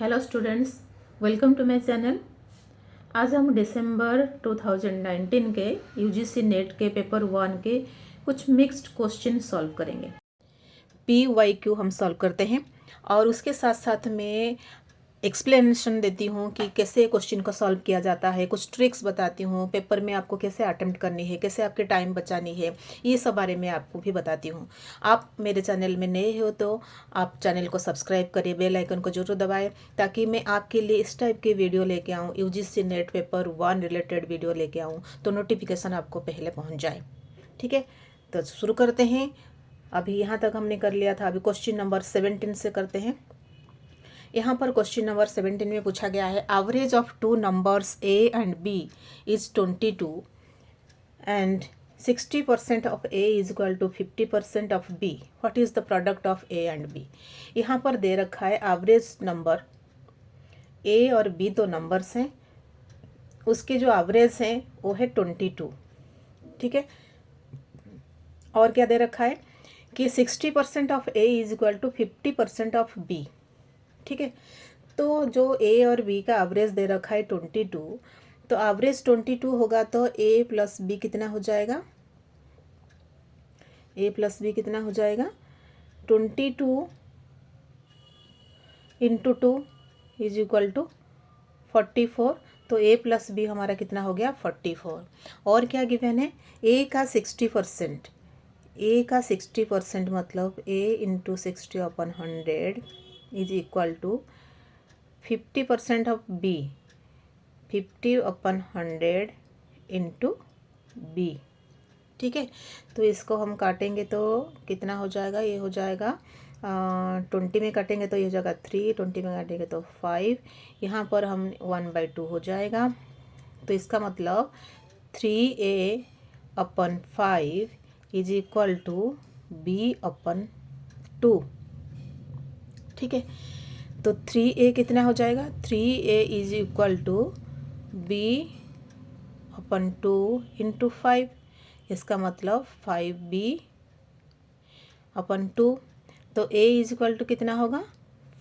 Hello students, welcome to my channel. आज हम दिसंबर 2019 के यूजीसी नेट के पेपर 1 के कुछ मिक्स्ड क्वेश्चन सॉल्व करेंगे। PYQ हम सॉल्व करते हैं और उसके साथ साथ में एक्सप्लेनेशन देती हूँ कि कैसे क्वेश्चन को सॉल्व किया जाता है, कुछ ट्रिक्स बताती हूँ, पेपर में आपको कैसे अटेम्प्ट करनी है, कैसे आपके टाइम बचानी है, ये सब बारे में आपको भी बताती हूँ। आप मेरे चैनल में नए हो तो आप चैनल को सब्सक्राइब करिए, बेल आइकन को जरूर दबाएं ताकि मैं आपके लिए इस टाइप के वीडियो लेके आऊँ, UGC net paper 1 related video लेके आऊँ तो नोटिफिकेशन आपको पहले पहुँच जाए। ठीक है, तो शुरू करते हैं। अभी यहाँ तक हमने कर लिया था, अभी क्वेश्चन नंबर 17 से करते हैं। यहाँ पर क्वेश्चन नंबर 17 में पूछा गया है, average of two numbers A and B is 22 and 60% of A is equal to 50% of B. What is the product of A and B. यहाँ पर दे रखा है एवरेज नंबर ए और बी दो नंबर्स हैं, उसके जो एवरेज हैं वो है 22। ठीक है, और क्या दे रखा है कि 60% of A is equal to 50% of B. ठीक है, तो जो ए और बी का एवरेज दे रखा है 22, तो एवरेज 22 होगा तो ए प्लस बी कितना हो जाएगा, ए प्लस बी कितना हो जाएगा, 22 इंटू 2 इज इक्वल टू 44। तो ए प्लस बी हमारा कितना हो गया, 44। और क्या गिवन है, ए का 60%, ए का 60% मतलब A into 60/100 is equal to 50% of B, 50/100 into B. ठीक है, तो इसको हम काटेंगे तो कितना हो जाएगा, ये हो जाएगा 20 में काटेंगे तो ये हो जाएगा 3, 20 में काटेंगे तो 5, यहाँ पर हम 1/2 हो जाएगा। तो इसका मतलब 3A/5 is equal to B/2। ठीक है, तो 3A कितना हो जाएगा, 3A is equal to B/2 into 5। इसका मतलब 5B/2। तो A इज इक्वल टू कितना होगा,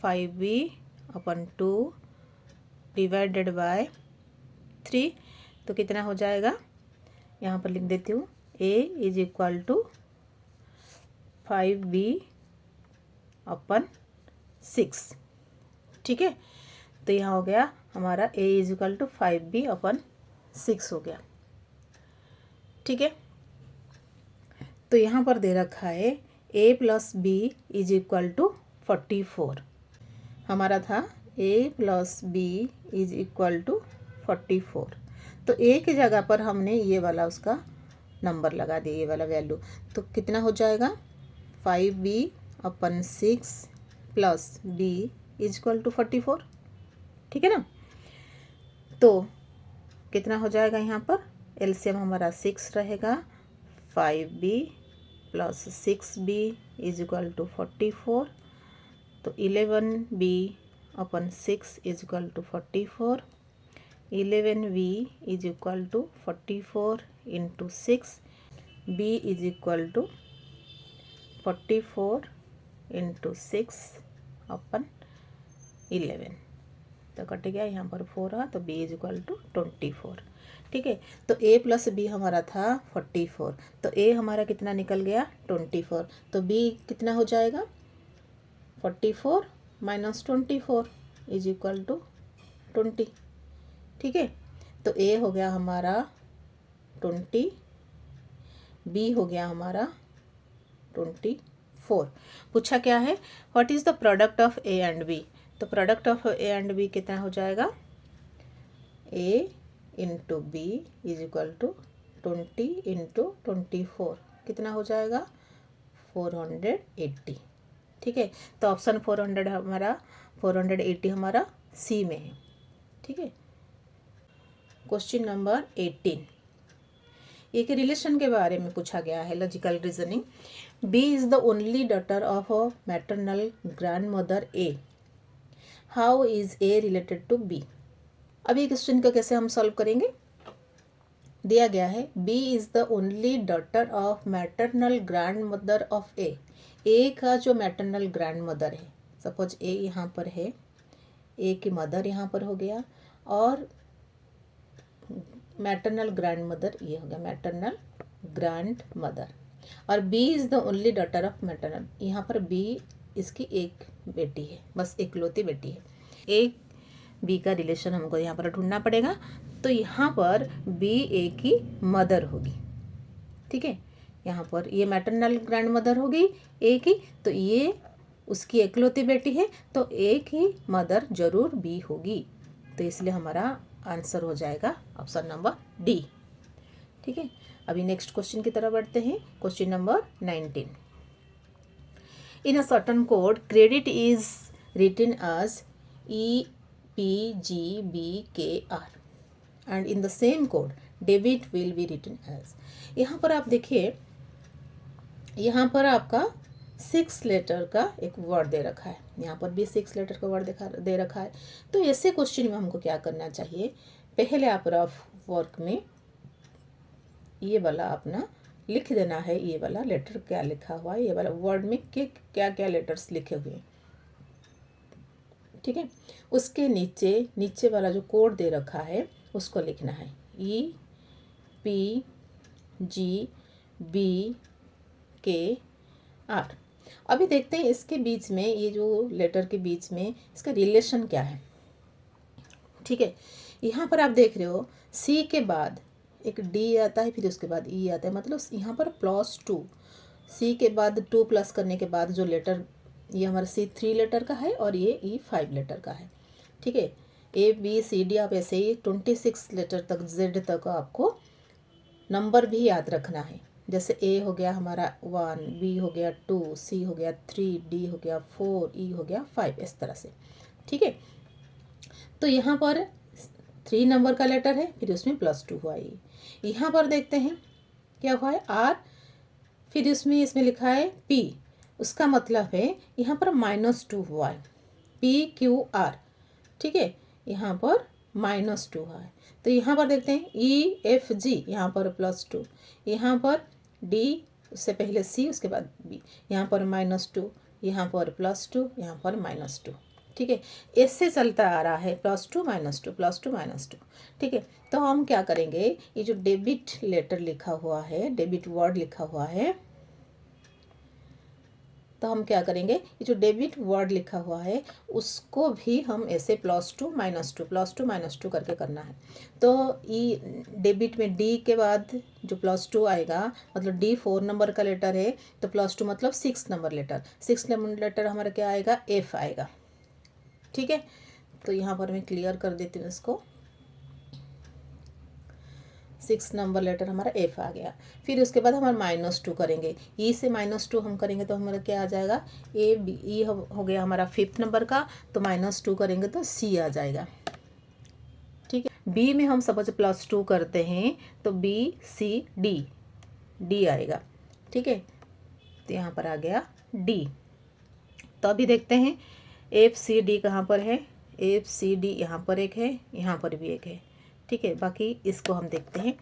5B/2 डिवाइडेड बाय 3। तो कितना हो जाएगा, यहाँ पर लिख देती हूँ, A is equal to 5B/6। ठीक है, तो यहाँ हो गया हमारा A is equal to 5B/6 हो गया। ठीक है, तो यहाँ पर दे रखा है A plus B is equal to 44। हमारा था A plus B is equal to 44। तो A की जगह पर हमने ये वाला उसका नंबर लगा दिया, ये वाला वैल्यू। तो कितना हो जाएगा, 5B/6 plus B is equal to 44। ठीक है ना, तो कितना हो जाएगा, यहाँ पर एलसीएम हमारा 6 रहेगा, 5B plus 6B is equal to 44। तो 11B/6 is equal to 44। 11B is equal to 44 into 6, B is equal to 44 into 6/11। तो कट गया, यहाँ पर 4 रहा तो B इज इक्वल टू 24। ठीक है, तो A प्लस बी हमारा था 44, तो A हमारा कितना निकल गया, 24। तो B कितना हो जाएगा, 44 माइनस 24 इज इक्वल टू 20। ठीक है, तो A हो गया हमारा 20, B हो गया हमारा 24। पूछा क्या है, what is the product of A and B। तो product of A and B कितना हो जाएगा, A into B is equal to 20 into 24 कितना हो जाएगा, 480। ठीक है, तो ऑप्शन 480 हमारा सी में है। ठीक है, क्वेश्चन नंबर 18, एक रिलेशन के बारे में पूछा गया है, logical reasoning. B is the only daughter of a maternal grand mother A, how is A related to B. अभी क्वेश्चन को कैसे हम सॉल्व करेंगे, दिया गया है B is the only daughter of maternal grand mother of A का जो मैटरनल ग्रैंड मदर है, सपोज ए यहाँ पर है, ए की मदर यहाँ पर हो गया, और मैटरनल ग्रैंड मदर ये हो गया, मैटरनल ग्रैंड मदर। और B is the only daughter of maternal, यहाँ पर बी इसकी एक बेटी है, बस इकलौती बेटी है। एक बी का रिलेशन हमको यहाँ पर ढूंढना पड़ेगा, तो यहाँ पर बी ए की मदर होगी, ठीक है। यहाँ पर ये मैटरनल ग्रैंड मदर होगी ए की, तो ये उसकी इकलौती बेटी है, तो ए की मदर जरूर बी होगी, तो इसलिए हमारा आंसर हो जाएगा ऑप्शन नंबर डी, ठीक है। अभी नेक्स्ट क्वेश्चन की तरफ बढ़ते हैं। Question number 19। In a certain code credit is written as EPGBKR and in the same code debit will be written as. यहाँ पर आप देखिए, यहाँ पर आपका 6 लेटर का एक वर्ड दे रखा है, यहाँ पर भी 6 लेटर का वर्ड दे रखा है। तो ऐसे क्वेश्चन में हमको क्या करना चाहिए, पहले आप रफ वर्क में ये वाला अपना लिख देना है, ये वाला लेटर क्या लिखा हुआ है, ये वाला वर्ड में क्या क्या लेटर्स लिखे हुए हैं, ठीक है। उसके नीचे वाला जो कोड दे रखा है उसको लिखना है, EPGBKR। अभी देखते हैं इसके बीच में, ये जो लेटर के बीच में इसका रिलेशन क्या है, ठीक है। यहाँ पर आप देख रहे हो सी के बाद एक डी आता है, फिर उसके बाद ई आता है, मतलब यहाँ पर +2, सी के बाद 2 प्लस करने के बाद जो लेटर, ये हमारा सी 3 लेटर का है और ये ई 5 लेटर का है, ठीक है। ABCD आप ऐसे ही 26 लेटर तक, Z तक आपको नंबर भी याद रखना है। जैसे ए हो गया हमारा 1, बी हो गया 2, सी हो गया 3, डी हो गया 4, ई हो गया 5, इस तरह से, ठीक है। तो यहाँ पर 3 नंबर का लेटर है, फिर उसमें +2 हुआ ये। यहाँ पर देखते हैं क्या हुआ है, R, फिर इसमें लिखा है P, उसका मतलब है यहाँ पर -2 हुआ है, PQR, ठीक है। यहाँ पर -2 हुआ है, तो यहाँ पर देखते हैं EFG, यहाँ पर +2, यहाँ पर D, उससे पहले C, उसके बाद B, यहाँ पर -2, यहाँ पर +2, यहाँ पर -2, ठीक है। इससे चलता आ रहा है +2 -2 +2 -2, ठीक है। तो हम क्या करेंगे, ये जो डेबिट लेटर लिखा हुआ है, डेबिट वर्ड लिखा हुआ है, तो हम क्या करेंगे, ये जो डेबिट वर्ड लिखा हुआ है उसको भी हम ऐसे +2 -2 करके करना है। तो ये डेबिट में डी के बाद जो +2 आएगा, मतलब डी 4 नंबर का लेटर है, तो +2 मतलब 6 नंबर लेटर, 6 नंबर लेटर हमारा क्या आएगा, F आएगा, ठीक है। तो यहाँ पर मैं क्लियर कर देती हूँ इसको, 6 नंबर लेटर हमारा F आ गया। फिर उसके बाद हमारा -2 करेंगे, E से -2 हम करेंगे तो हमारा क्या आ जाएगा, E हो गया हमारा 5th नंबर का, तो -2 करेंगे तो C आ जाएगा, ठीक है। B में हम सपोज +2 करते हैं तो D आएगा, ठीक है। तो यहाँ पर आ गया D। तो अभी देखते हैं FCD कहाँ पर है, FCD यहाँ पर एक है, यहाँ पर भी एक है, ठीक है। बाकी इसको हम देखते हैं।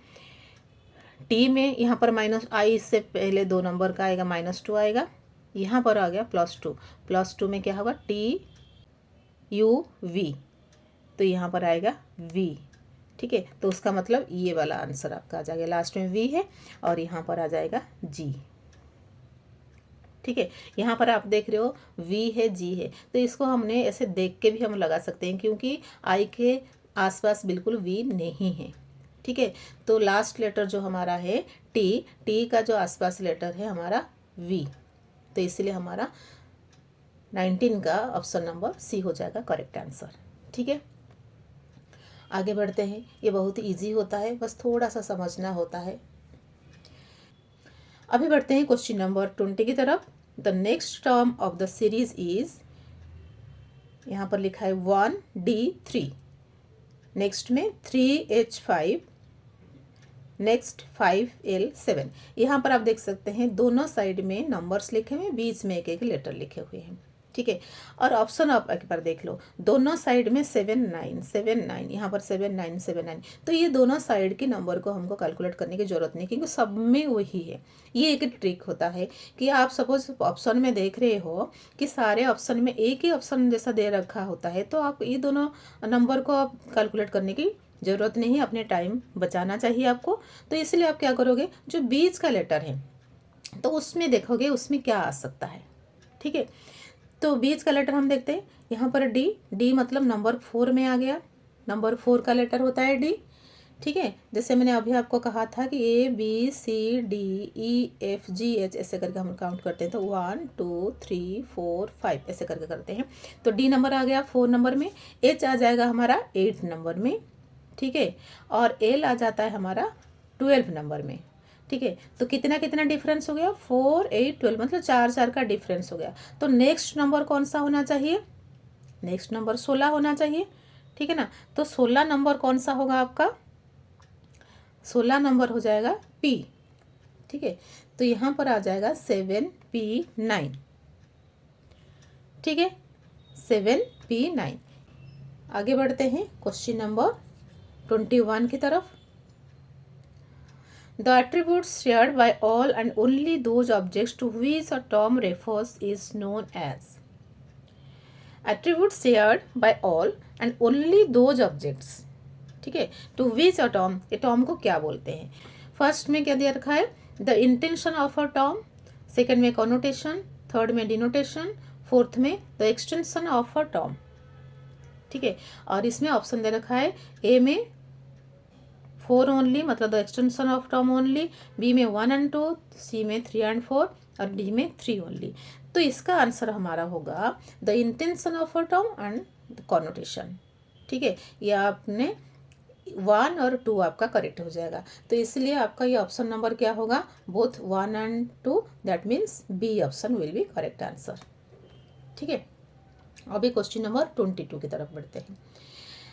टी में यहाँ पर -I, इससे पहले 2 नंबर का आएगा, -2 आएगा, यहाँ पर आ गया +2 में क्या होगा, TUV, तो यहाँ पर आएगा V, ठीक है। तो उसका मतलब ये वाला आंसर आपका आ जाएगा, लास्ट में V है और यहाँ पर आ जाएगा G, ठीक है। यहाँ पर आप देख रहे हो V है, G है, तो इसको हमने ऐसे देख के भी हम लगा सकते हैं, क्योंकि I के आसपास बिल्कुल V नहीं है, ठीक है। तो लास्ट लेटर जो हमारा है टी का जो आसपास लेटर है हमारा V, तो इसलिए हमारा 19 का ऑप्शन नंबर C हो जाएगा करेक्ट आंसर, ठीक है। आगे बढ़ते हैं, ये बहुत ईजी होता है, बस थोड़ा सा समझना होता है। अभी बढ़ते हैं क्वेश्चन नंबर 20 की तरफ। The next term of the series is, यहाँ पर लिखा है 1D3, नेक्स्ट में 3H5, नेक्स्ट 5L7। यहाँ पर आप देख सकते हैं दोनों साइड में नंबर्स लिखे हुए हैं, बीच में एक एक लेटर लिखे हुए हैं, ठीक है। और ऑप्शन आप एक बार देख लो, दोनों साइड में 7 9 यहाँ पर 7 9 तो ये दोनों साइड के नंबर को हमको कैलकुलेट करने की ज़रूरत नहीं, क्योंकि सब में वही है। ये एक ट्रिक होता है कि आप सपोज ऑप्शन में देख रहे हो कि सारे ऑप्शन में एक ही ऑप्शन जैसा दे रखा होता है, तो आप ये दोनों नंबर को आप कैलकुलेट करने की ज़रूरत नहीं है, अपने टाइम बचाना चाहिए आपको। तो इसलिए आप क्या करोगे, जो बीच का लेटर है तो उसमें देखोगे उसमें क्या आ सकता है। ठीक है, तो बीच का लेटर हम देखते हैं यहाँ पर डी मतलब नंबर 4 में आ गया। नंबर 4 का लेटर होता है डी। ठीक है, जैसे मैंने अभी आपको कहा था कि ABCDEFGH ऐसे करके हम काउंट करते हैं, तो 1 2 3 4 5 ऐसे करके करते हैं। तो डी नंबर आ गया 4 नंबर में, एच आ जाएगा हमारा 8 नंबर में। ठीक है, और एल आ जाता है हमारा 12 नंबर में। ठीक है, तो कितना कितना डिफरेंस हो गया, 4 8 12 मतलब 4 का डिफरेंस हो गया। तो नेक्स्ट नंबर कौन सा होना चाहिए, नेक्स्ट नंबर 16 होना चाहिए। ठीक है ना, तो 16 नंबर कौन सा होगा आपका, 16 नंबर हो जाएगा पी। ठीक है, तो यहाँ पर आ जाएगा 7P9। ठीक है, 7P9। आगे बढ़ते हैं क्वेश्चन नंबर 21 की तरफ। The attributes shared by all and only those objects to which a term refers is known as. Attributes shared by all and only those objects, ठीक है, टू विच अ टर्म, ये term को क्या बोलते हैं। First में क्या दिया रखा है, the intention of a term, second में कॉनोटेशन, थर्ड में डिनोटेशन, फोर्थ में the extension of a term. ठीक है, और इसमें ऑप्शन दे रखा है, ए में 4 ओनली मतलब the extension of term only, B में 1 and 2, सी में 3 and 4 और डी में 3 ओनली। तो इसका आंसर हमारा होगा the intention of a term and the connotation. ठीक है, ये आपने 1 और 2 आपका करेक्ट हो जाएगा। तो इसलिए आपका ये ऑप्शन नंबर क्या होगा, both 1 and 2, that means B option will be correct answer. ठीक है, अभी क्वेश्चन नंबर 22 की तरफ बढ़ते हैं।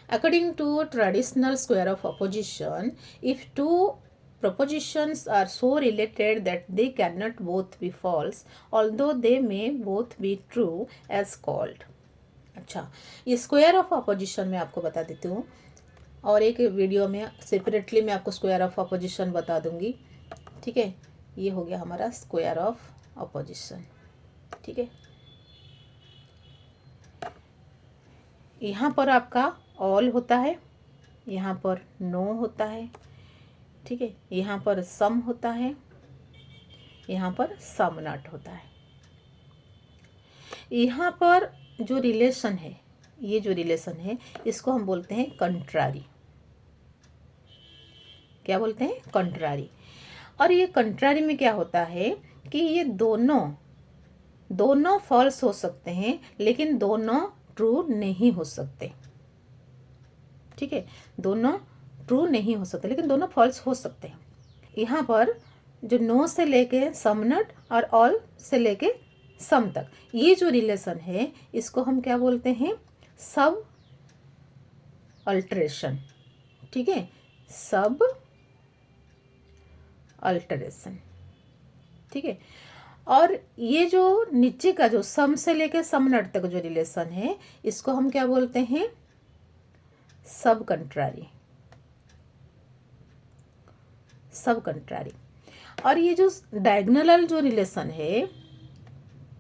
According to traditional square of opposition, if two propositions are so related that they cannot both be false, although they may both be true, as called. अच्छा, ये square of opposition में आपको बता देती हूँ, और एक वीडियो में सेपरेटली मैं आपको स्क्वायर ऑफ अपोजिशन बता दूंगी। ठीक है, ये हो गया हमारा स्क्वायर ऑफ अपोजिशन। ठीक है, यहाँ पर आपका ऑल होता है, यहाँ पर नो होता है। ठीक है, यहाँ पर सम होता है, यहाँ पर सम नॉट होता है। यहाँ पर जो रिलेशन है, ये जो रिलेशन है इसको हम बोलते हैं कंट्रारी। क्या बोलते हैं, कंट्रारी। और ये कंट्रारी में क्या होता है कि ये दोनों फॉल्स हो सकते हैं, लेकिन दोनों ट्रू नहीं हो सकते। ठीक है, दोनों ट्रू नहीं हो सकते लेकिन दोनों फॉल्स हो सकते हैं। यहाँ पर जो नो से लेके सम नॉट और ऑल से लेके सम तक, ये जो रिलेशन है इसको हम क्या बोलते हैं, सब अल्टरेशन। ठीक है, सब अल्टरेशन। ठीक है, और ये जो नीचे का जो सम से लेके सम नॉट तक जो रिलेशन है इसको हम क्या बोलते हैं, सब कंट्रारी। सब कंट्रारी। और ये जो डायगोनल जो रिलेशन है,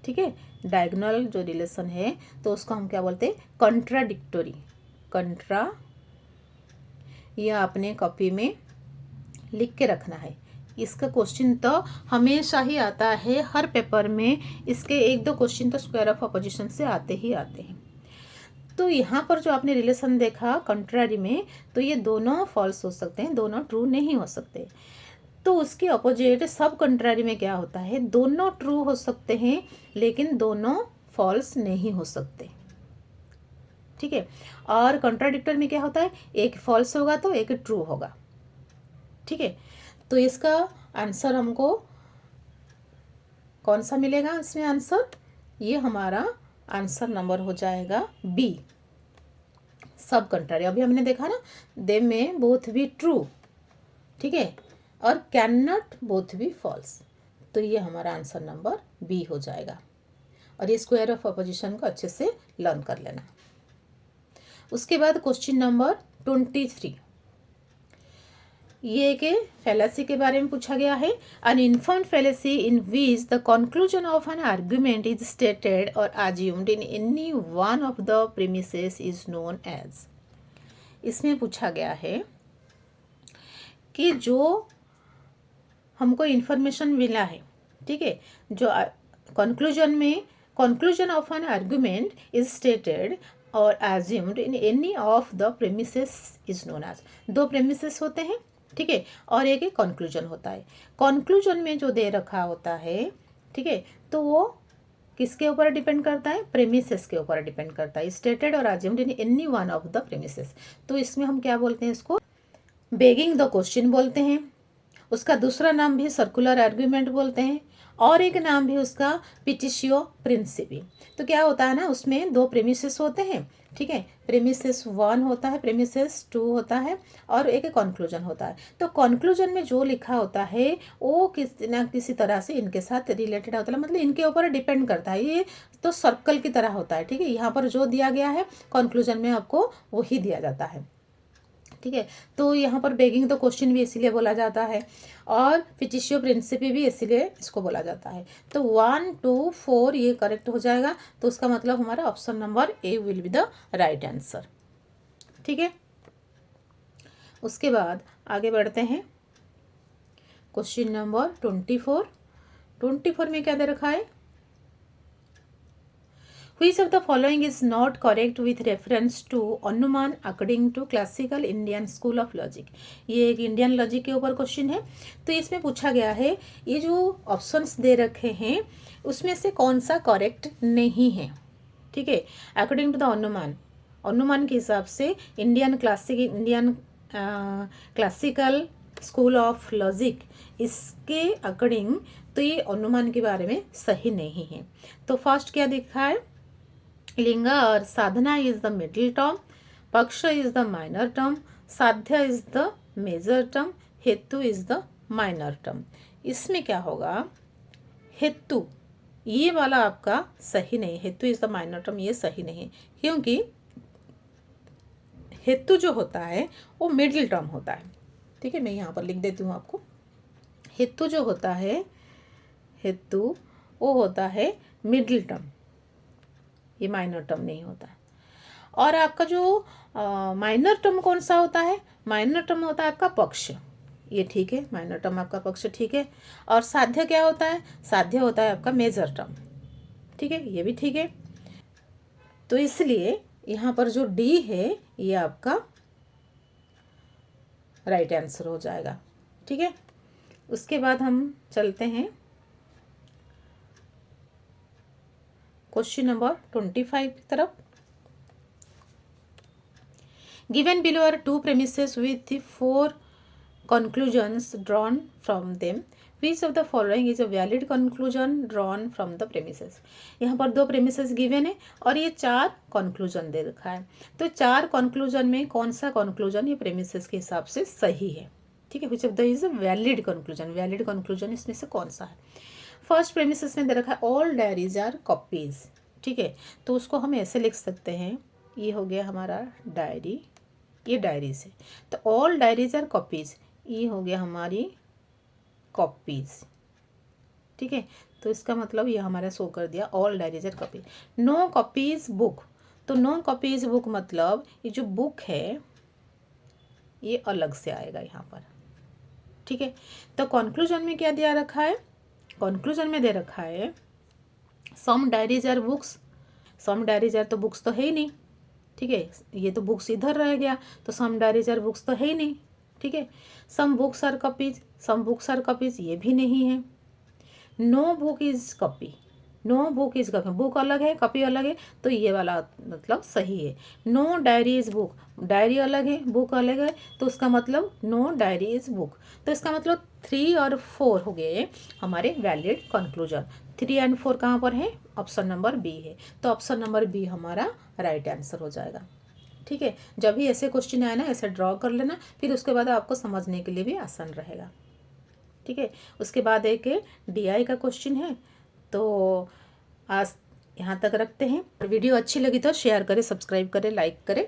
ठीक है, डायगोनल जो रिलेशन है तो उसको हम क्या बोलते हैं, कंट्राडिक्टोरी। ये आपने कॉपी में लिख के रखना है। इसका क्वेश्चन तो हमेशा ही आता है हर पेपर में, इसके 1-2 क्वेश्चन तो स्क्वायर ऑफ अपोजिशन से आते ही आते हैं। तो यहाँ पर जो आपने रिलेशन देखा कंट्रारी में, तो ये दोनों फॉल्स हो सकते हैं, दोनों ट्रू नहीं हो सकते। तो उसके अपोजिट सब कंट्रारी में क्या होता है, दोनों ट्रू हो सकते हैं लेकिन दोनों फॉल्स नहीं हो सकते। ठीक है, और कॉन्ट्राडिक्टर में क्या होता है, एक फॉल्स होगा तो एक ट्रू होगा। ठीक है, तो इसका आंसर हमको कौन सा मिलेगा, इसमें आंसर ये हमारा आंसर नंबर हो जाएगा बी, सब कंट्रारी। अभी हमने देखा ना, दे में बोथ बी ट्रू, ठीक है, और can not both B false, तो ये हमारा आंसर नंबर बी हो जाएगा। और ये स्क्वायर ऑफ अपोजिशन को अच्छे से लर्न कर लेना। उसके बाद क्वेश्चन नंबर 23, ये के फैलेसी के बारे में पूछा गया है। An informal fallacy in which the conclusion of an argument is stated और assumed in any one of the premises is known as. इसमें पूछा गया है कि जो हमको इन्फॉर्मेशन मिला है, ठीक है, जो conclusion of an argument is stated और assumed in any of the premises is known as. दो प्रेमिसेस होते हैं, ठीक है, और एक कंक्लूजन होता है। कंक्लूजन में जो दे रखा होता है, ठीक है, तो वो किसके ऊपर डिपेंड करता है? प्रेमिसेस के ऊपर डिपेंड करता है। स्टेटेड और assumed in any one of the premises, तो इसमें हम क्या बोलते हैं? इसको बेगिंग द क्वेश्चन बोलते हैं। उसका दूसरा नाम भी सर्कुलर आर्ग्यूमेंट बोलते हैं, और एक नाम भी उसका पिटिशियो प्रिंसिपी। तो क्या होता है ना, उसमें दो प्रेमिसेस होते हैं, ठीक है, प्रेमिसेस 1 होता है, प्रेमिसेस 2 होता है, और एक कंक्लूजन होता है। तो कंक्लूजन में जो लिखा होता है वो किसी ना किसी तरह से इनके साथ रिलेटेड होता है, मतलब इनके ऊपर डिपेंड करता है। ये तो सर्कल की तरह होता है, ठीक है, यहाँ पर जो दिया गया है कंक्लूजन में आपको वही दिया जाता है, ठीक है। तो यहाँ पर बेगिंग द क्वेश्चन भी इसीलिए बोला जाता है, और पिटिशियो प्रिंसिपी भी इसीलिए इसको बोला जाता है। तो 1, 2, 4 ये करेक्ट हो जाएगा। तो उसका मतलब हमारा option number A will be the right answer, ठीक है। उसके बाद आगे बढ़ते हैं। क्वेश्चन नंबर 24 में क्या दे रखा है? Which of the following is not correct with reference to अनुमान according to classical Indian school of logic? ये एक इंडियन लॉजिक के ऊपर क्वेश्चन है। तो इसमें पूछा गया है, ये जो ऑप्शंस दे रखे हैं उसमें से कौन सा करेक्ट नहीं है, ठीक है। अकॉर्डिंग टू द अनुमान के हिसाब से Indian classical school of logic, इसके अकॉर्डिंग तो ये अनुमान के बारे में सही नहीं है। तो फर्स्ट क्या दिखा है? लिंगा और साधना इज द मिडिल टर्म, पक्ष इज द माइनर टर्म, साध्य इज द मेजर टर्म, हेतु इज द माइनर टर्म। इसमें क्या होगा? हेतु ये वाला आपका सही नहीं, हेतु इज द माइनर टर्म ये सही नहीं, क्योंकि हेतु जो होता है वो मिडिल टर्म होता है, ठीक है। मैं यहाँ पर लिख देती हूँ आपको। हेतु जो होता है, हेतु वो होता है मिडिल टर्म, ये माइनर टर्म नहीं होता। और आपका जो माइनर टर्म कौन सा होता है? माइनर टर्म होता है आपका पक्ष, ये ठीक है, माइनर टर्म आपका पक्ष ठीक है। और साध्य क्या होता है? साध्य होता है आपका मेजर टर्म, ठीक है, ये भी ठीक है। तो इसलिए यहाँ पर जो डी है ये आपका राइट आंसर हो जाएगा, ठीक है। उसके बाद हम चलते हैं क्वेश्चन नंबर 25 की तरफ। Given below are 2 premises with 4 conclusions drawn from them. Which of the following is a valid conclusion drawn from the premises? यहाँ पर 2 premises given है और ये 4 conclusion दे रखा है। तो 4 conclusion में कौन सा conclusion ये premises के हिसाब से सही है, ठीक है। Which of the is a valid conclusion? valid conclusion इसमें से कौन सा है? फर्स्ट प्रेमिसेस में दे रखा है ऑल डायरीज आर कॉपीज, ठीक है। तो उसको हम ऐसे लिख सकते हैं, ये हो गया हमारा डायरी, ये डायरीज है, तो ऑल डायरीज आर कॉपीज, ये हो गया हमारी कॉपीज, ठीक है। तो इसका मतलब ये हमारा शो कर दिया all diaries are copy. No copies book, तो नो कॉपीज बुक मतलब ये जो बुक है ये अलग से आएगा यहाँ पर, ठीक है। तो कंक्लूजन में क्या दिया रखा है? कंक्लूजन में दे रखा है some diaries are books, some diaries are तो बुक्स तो है ही नहीं, ठीक है, ये तो बुक्स इधर रह गया, तो सम डायरीज आर बुक्स तो है ही नहीं, ठीक है। Some books are copies, some books are copies ये भी नहीं है। No book is copy, no book is copy, book अलग है कॉपी अलग है, तो ये वाला मतलब सही है। No diary is book, diary अलग है बुक अलग है, तो उसका मतलब नो डायरी इज बुक। तो इसका मतलब 3 और 4 हो गए हमारे वैलिड कंक्लूजन। 3 और 4 कहाँ पर है? ऑप्शन नंबर बी है, तो ऑप्शन नंबर बी हमारा राइट आंसर हो जाएगा, ठीक है। जब भी ऐसे क्वेश्चन आए ना ऐसे ड्रॉ कर लेना, फिर उसके बाद आपको समझने के लिए भी आसान रहेगा, ठीक है। उसके बाद एक DI का क्वेश्चन है, तो आज यहाँ तक रखते हैं। वीडियो अच्छी लगी तो शेयर करें, सब्सक्राइब करें, लाइक करें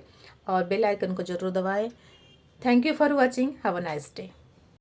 और बेल आइकन को ज़रूर दबाएं। Thank you for watching. Have a nice day.